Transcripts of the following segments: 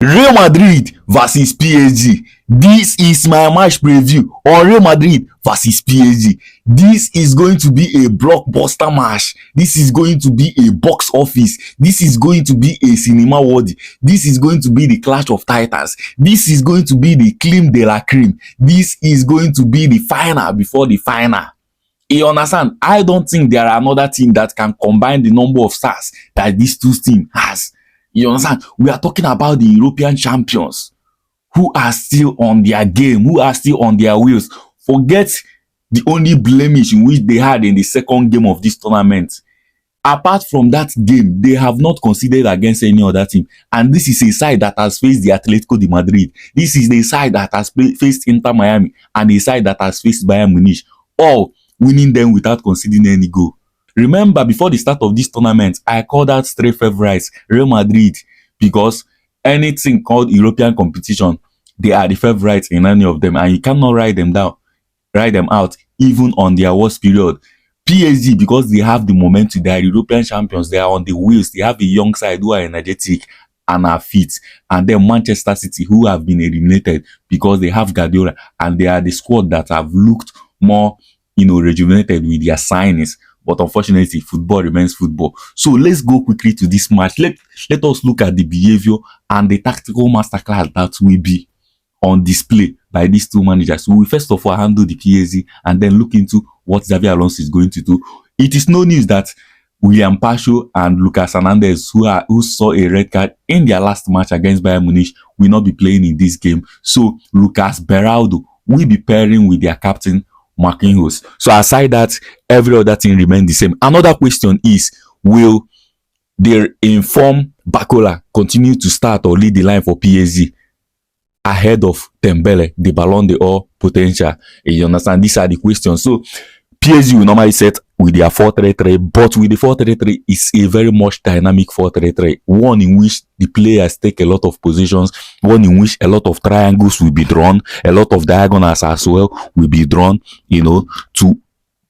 Real Madrid versus PSG. This is my match preview on Real Madrid versus PSG. This is going to be a blockbuster match. This is going to be a box office. This is going to be a cinema worthy. This is going to be the clash of titans. This is going to be the creme de la creme. This is going to be the final before the final. You understand? I don't think there are another team that can combine the number of stars that these two teams has. You understand? We are talking about the European champions who are still on their game, who are still on their wheels. Forget the only blemish in which they had in the second game of this tournament. Apart from that game, they have not conceded against any other team. And this is a side that has faced the Atletico de Madrid. This is the side that has faced Inter Miami and a side that has faced Bayern Munich. All winning them without conceding any goal. Remember, before the start of this tournament, I called out three favorites, Real Madrid, because anything called European competition, they are the favorites in any of them, and you cannot write them out, even on their worst period. PSG, because they have the momentum, they are European champions, they are on the wheels, they have a young side who are energetic and are fit, and then Manchester City, who have been eliminated because they have Guardiola, and they are the squad that have looked more, rejuvenated with their signings. But unfortunately, football remains football. So let's go quickly to this match. Let us look at the behavior and the tactical masterclass that will be on display by these two managers. We will first of all handle the PSG and then look into what Xavi Alonso is going to do. It is no news that William Pacho and Lucas Hernandez, who saw a red card in their last match against Bayern Munich, will not be playing in this game. So Lucas Beraldo will be pairing with their captain, Marquinhos. So aside that, every other thing remains the same. Another question is, will their informed Bacola continue to start or lead the line for PSG ahead of Dembele, the Ballon d'Or potential? You understand? These are the questions. So PSG will normally set with their 4-3-3, but with the 4-3-3, it's a very much dynamic 4-3-3. One in which the players take a lot of positions, one in which a lot of triangles will be drawn, a lot of diagonals as well will be drawn, to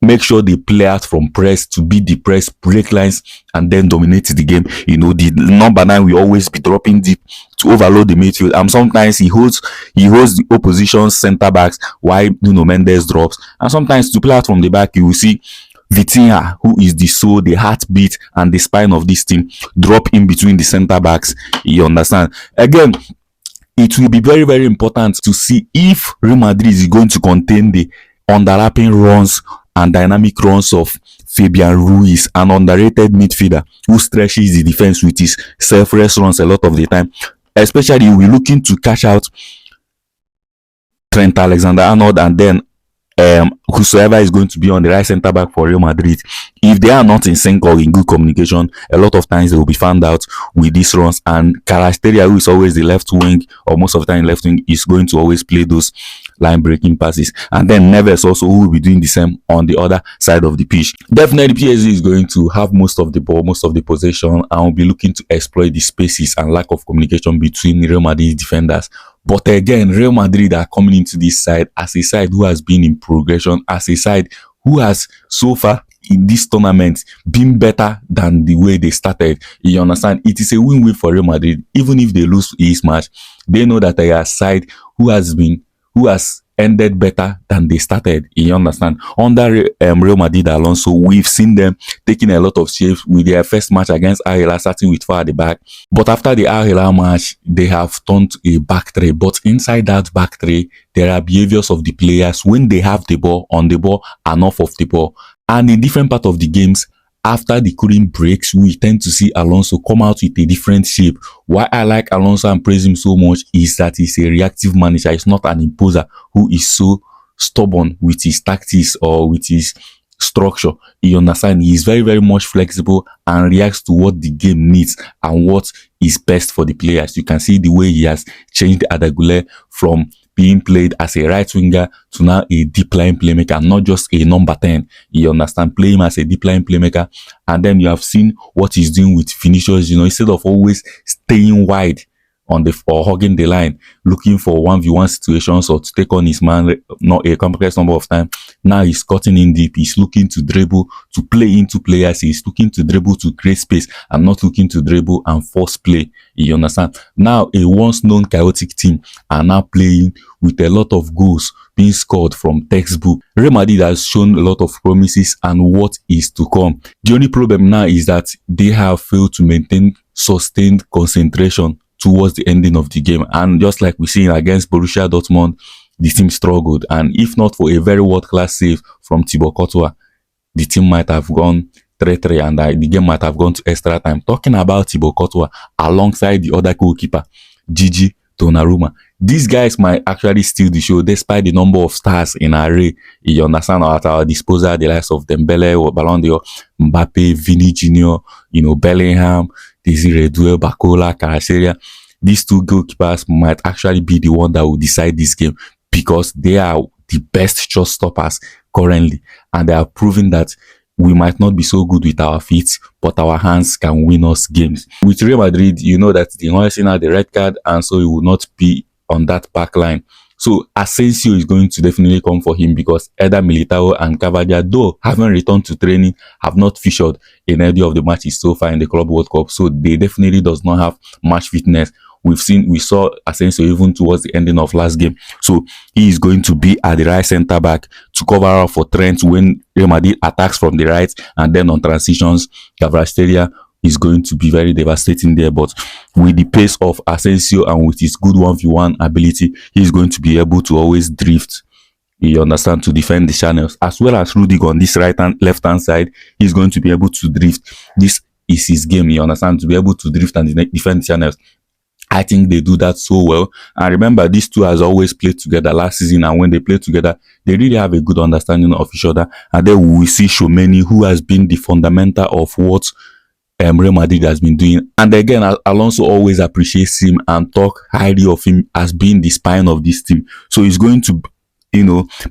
make sure they play out from press, to beat the press, break lines, and then dominate the game. The number 9 will always be dropping deep to overload the midfield. And sometimes he holds the opposition center backs while Nuno Mendes drops. And sometimes to play out from the back, you will see Vitinha, who is the soul, the heartbeat, and the spine of this team, drop in between the center backs. You understand? Again, it will be very, very important to see if Real Madrid is going to contain the underlapping runs and dynamic runs of Fabian Ruiz, an underrated midfielder who stretches the defense with his selfless runs a lot of the time. Especially, we're looking to cash out Trent Alexander-Arnold and then whosoever is going to be on the right centre back for Real Madrid. If they are not in sync or in good communication, a lot of times they will be found out with these runs. And Kvaratskhelia, who is always the left wing, or most of the time left wing, is going to always play those line breaking passes. And then Neves also, who will be doing the same on the other side of the pitch. Definitely PSG is going to have most of the ball, most of the possession, and will be looking to exploit the spaces and lack of communication between Real Madrid defenders. But again, Real Madrid are coming into this side as a side who has been in progression, as a side who has so far in this tournament been better than the way they started. You understand? It is a win-win for Real Madrid. Even if they lose this match, they know that they are a side who has ended better than they started. You understand? Under Real Madrid Alonso, we've seen them taking a lot of shapes with their first match against Al Hilal, starting with 4 at the back. But after the Al Hilal match, they have turned to a back three. But inside that back three, there are behaviors of the players when they have the ball, on the ball, and off of the ball. And in different part of the games, after the cooling breaks, we tend to see Alonso come out with a different shape. Why I like Alonso and praise him so much is that he's a reactive manager. He's not an imposer who is so stubborn with his tactics or with his structure. You understand? He is very, very much flexible and reacts to what the game needs and what is best for the players. You can see the way he has changed Adagule from being played as a right winger to now a deep line playmaker, not just a number 10. You understand? Play him as a deep line playmaker. And then you have seen what he's doing with Vinicius, instead of always staying wide on the or hugging the line, looking for 1v1 situations or to take on his man not a complex number of times. Now he's cutting in deep. He's looking to dribble to play into players. He's looking to dribble to create space. I'm not looking to dribble and force play. You understand? Now a once known chaotic team are now playing with a lot of goals being scored from textbook. Real Madrid has shown a lot of promises and what is to come. The only problem now is that they have failed to maintain sustained concentration towards the ending of the game. And just like we see against Borussia Dortmund, the team struggled. And if not for a very world-class save from Thibaut Courtois, the team might have gone 3-3 and the game might have gone to extra time. Talking about Thibaut Courtois alongside the other goalkeeper, Gigi Donnarumma. These guys might actually steal the show despite the number of stars in array. You understand, at our disposal, the likes of Dembele or Ballon d'Or, Mbappe, Vini Jr., Bellingham, Desiree Doué, Bakola, Kvaratskhelia. These two goalkeepers might actually be the one that will decide this game because they are the best shot stoppers currently, and they are proving that we might not be so good with our feet, but our hands can win us games. With Real Madrid, you know that the Hoyson had the red card, and so he will not be on that back line. So Asensio is going to definitely come for him because Eder Militao and Cavani, though haven't returned to training, have not featured in any of the matches so far in the Club World Cup. So they definitely does not have match fitness. We saw Asensio even towards the ending of last game. So he is going to be at the right centre back to cover up for Trent when Real Madrid attacks from the right, and then on transitions, Kvaratskhelia is going to be very devastating there. But with the pace of Asensio and with his good 1v1 ability, he's going to be able to always drift, you understand, to defend the channels, as well as Rudiger on this left hand side. He's going to be able to drift. This is his game, you understand, to be able to drift and defend the channels. I think they do that so well. And remember, these two has always played together last season, and when they play together, they really have a good understanding of each other. And then we will see Tchouaméni, who has been the fundamental of what Real Madrid has been doing. And again, Alonso always appreciates him and talk highly of him as being the spine of this team. So he's going to,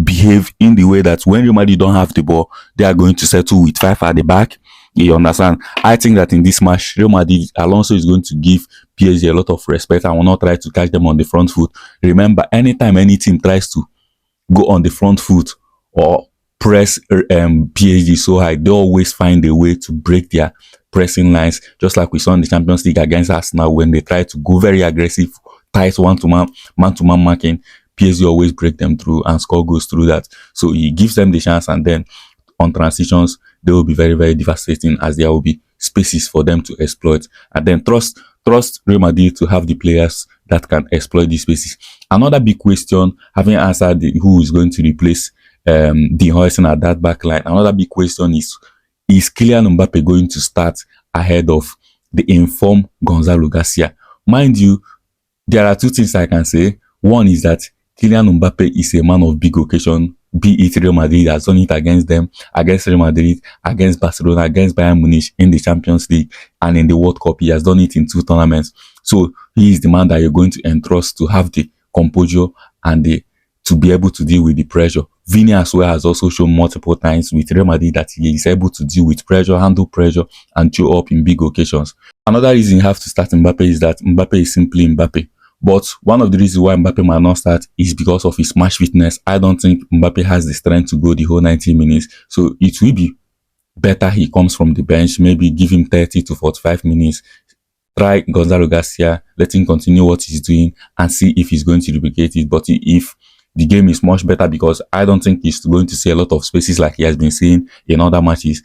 behave in the way that when Real Madrid don't have the ball, they are going to settle with 5 at the back. You understand? I think that in this match, Real Madrid, Alonso is going to give PSG a lot of respect and will not try to catch them on the front foot. Remember, anytime any team tries to go on the front foot or press PSG so high, they always find a way to break their pressing lines, just like we saw in the Champions League against Arsenal when they try to go very aggressive, tight man-to-man marking. PSG always break them through and score goals through that. So he gives them the chance, and then on transitions, they will be very, very devastating as there will be spaces for them to exploit. And then trust Real Madrid to have the players that can exploit these spaces. Another big question, having answered who is going to replace the Hoyson at that back line, another big question is Kylian Mbappe going to start ahead of the informed Gonzalo Garcia? Mind you, there are two things I can say. One is that Kylian Mbappe is a man of big occasion, be it Real Madrid has done it against them, against Real Madrid, against Barcelona, against Bayern Munich in the Champions League, and in the World Cup. He has done it in 2 tournaments. So he is the man that you're going to entrust to have the composure and to be able to deal with the pressure. Vini as well has also shown multiple times with Real Madrid that he is able to deal with pressure, handle pressure, and show up in big occasions. Another reason you have to start Mbappe is that Mbappe is simply Mbappe. But one of the reasons why Mbappe might not start is because of his match fitness. I don't think Mbappe has the strength to go the whole 90 minutes. So it will be better he comes from the bench, maybe give him 30 to 45 minutes. Try Gonzalo Garcia, let him continue what he's doing and see if he's going to replicate it. But if the game is much better, because I don't think he's going to see a lot of spaces like he has been seeing in other matches.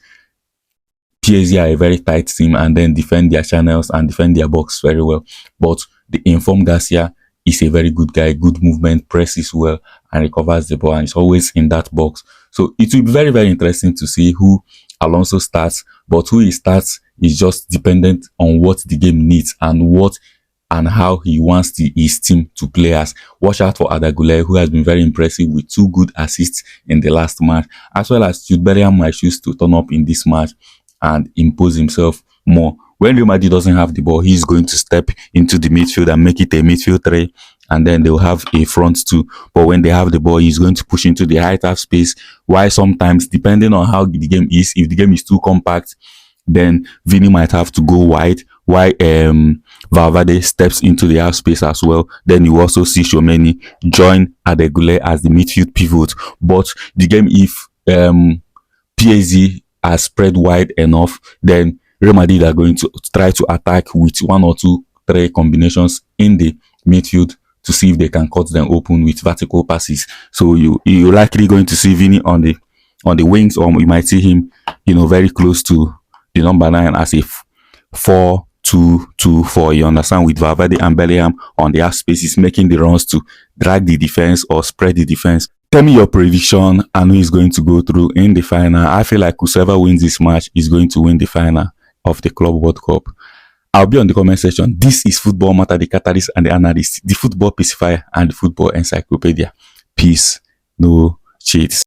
PSG are a very tight team and then defend their channels and defend their box very well. But the informed Garcia is a very good guy, good movement, presses well and recovers the ball, and is always in that box. So it will be very, very interesting to see who Alonso starts, but who he starts is just dependent on what the game needs and how he wants his team to play as. Watch out for Arda Güler, who has been very impressive with 2 good assists in the last match, as well as Jude Bellingham might choose to turn up in this match and impose himself more. When Real Madrid doesn't have the ball, he's going to step into the midfield and make it a midfield 3, and then they'll have a front 2. But when they have the ball, he's going to push into the right half space. Why sometimes, depending on how the game is, if the game is too compact, then Vini might have to go wide. Why Valverde steps into the half space as well. Then you also see Tchouaméni join Adegule as the midfield pivot. But the game, if PSG are spread wide enough, then Real Madrid are going to try to attack with one or two, three combinations in the midfield to see if they can cut them open with vertical passes. So you're likely going to see Vini on the wings, or you might see him, very close to the number 9 as a 4-2-2-4. You understand, with Valverde and Bellingham on the half spaces, making the runs to drag the defense or spread the defense. Tell me your prediction and who is going to go through in the final. I feel like whoever wins this match is going to win the final of the Club World Cup. I'll be on the comment section. This is Football Matter, the catalyst and the analyst, the football pacifier and the football encyclopedia. Peace, no cheats.